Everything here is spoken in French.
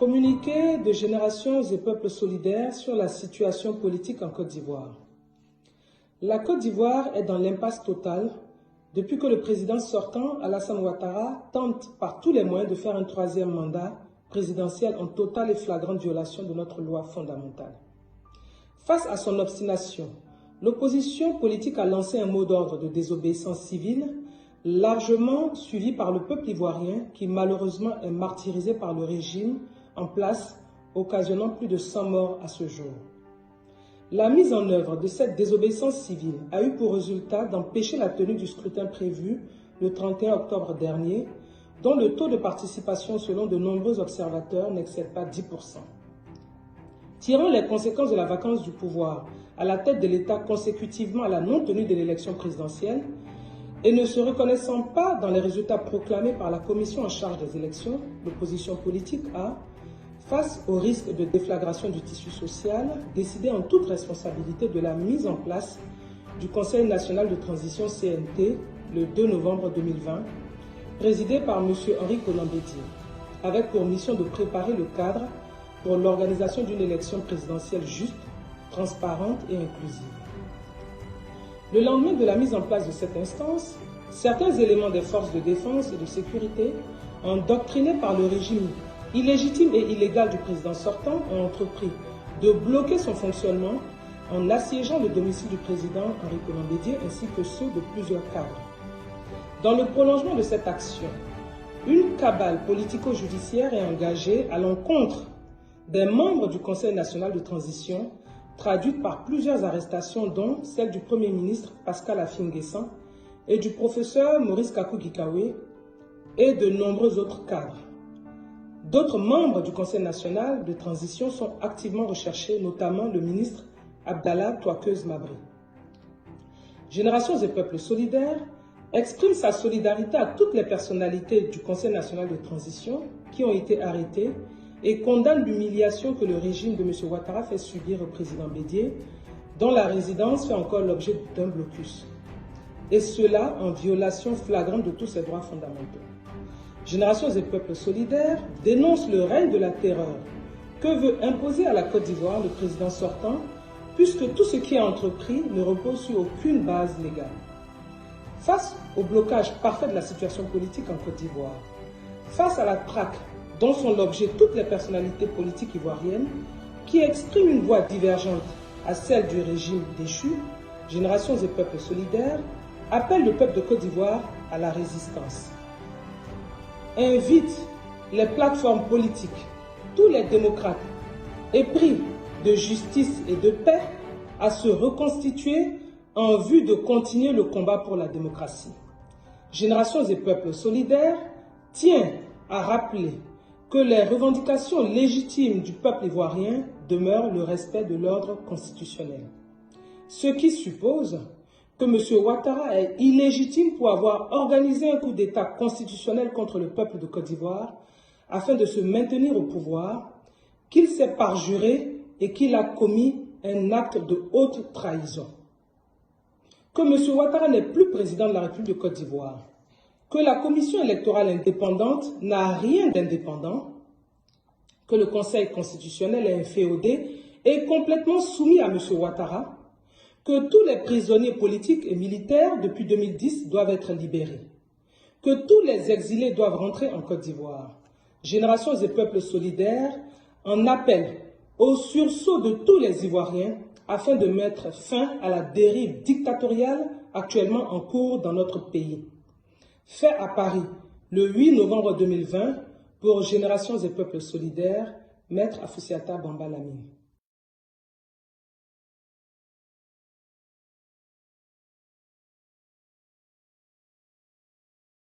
Communiqué de Générations et Peuples solidaires sur la situation politique en Côte d'Ivoire. La Côte d'Ivoire est dans l'impasse totale depuis que le président sortant, Alassane Ouattara, tente par tous les moyens de faire un troisième mandat présidentiel en totale et flagrante violation de notre loi fondamentale. Face à son obstination, l'opposition politique a lancé un mot d'ordre de désobéissance civile, largement suivi par le peuple ivoirien qui malheureusement est martyrisé par le régime en place, occasionnant plus de 100 morts à ce jour. La mise en œuvre de cette désobéissance civile a eu pour résultat d'empêcher la tenue du scrutin prévu le 31 octobre dernier, dont le taux de participation selon de nombreux observateurs n'excède pas 10%. Tirant les conséquences de la vacance du pouvoir à la tête de l'État consécutivement à la non-tenue de l'élection présidentielle et ne se reconnaissant pas dans les résultats proclamés par la commission en charge des élections, l'opposition politique a, face au risque de déflagration du tissu social, décidé en toute responsabilité de la mise en place du Conseil national de transition CNT le 2 novembre 2020, présidé par M. Henri Konan Bédié, avec pour mission de préparer le cadre pour l'organisation d'une élection présidentielle juste, transparente et inclusive. Le lendemain de la mise en place de cette instance, certains éléments des forces de défense et de sécurité, endoctrinés par le régime illégitime et illégal du président sortant, ont entrepris de bloquer son fonctionnement en assiégeant le domicile du président Henri Konan Bédié ainsi que ceux de plusieurs cadres. Dans le prolongement de cette action, une cabale politico-judiciaire est engagée à l'encontre des membres du Conseil national de transition, traduite par plusieurs arrestations dont celle du Premier ministre Pascal Affi-N'Guessan et du professeur Maurice Kakou-Gikawe et de nombreux autres cadres. D'autres membres du Conseil national de transition sont activement recherchés, notamment le ministre Abdallah Touakeuz Mabri. Générations et Peuples solidaires exprime sa solidarité à toutes les personnalités du Conseil national de transition qui ont été arrêtées et condamne l'humiliation que le régime de M. Ouattara fait subir au président Bédié, dont la résidence fait encore l'objet d'un blocus. Et cela en violation flagrante de tous ses droits fondamentaux. Générations et Peuples solidaires dénoncent le règne de la terreur que veut imposer à la Côte d'Ivoire le président sortant, puisque tout ce qui est entrepris ne repose sur aucune base légale. Face au blocage parfait de la situation politique en Côte d'Ivoire, face à la traque dont sont l'objet toutes les personnalités politiques ivoiriennes qui expriment une voix divergente à celle du régime déchu, Générations et Peuples solidaires appellent le peuple de Côte d'Ivoire à la résistance. Invite les plateformes politiques, tous les démocrates épris de justice et de paix à se reconstituer en vue de continuer le combat pour la démocratie. Générations et Peuples solidaires tient à rappeler que les revendications légitimes du peuple ivoirien demeurent le respect de l'ordre constitutionnel. Ce qui suppose que M. Ouattara est illégitime pour avoir organisé un coup d'État constitutionnel contre le peuple de Côte d'Ivoire afin de se maintenir au pouvoir, qu'il s'est parjuré et qu'il a commis un acte de haute trahison. Que M. Ouattara n'est plus président de la République de Côte d'Ivoire, que la commission électorale indépendante n'a rien d'indépendant, que le Conseil constitutionnel est inféodé et complètement soumis à M. Ouattara, que tous les prisonniers politiques et militaires depuis 2010 doivent être libérés, que tous les exilés doivent rentrer en Côte d'Ivoire. Générations et Peuples solidaires en appellent au sursaut de tous les Ivoiriens afin de mettre fin à la dérive dictatoriale actuellement en cours dans notre pays. Fait à Paris le 8 novembre 2020 pour Générations et Peuples solidaires, Maître Afoussiata Bamba Lamine.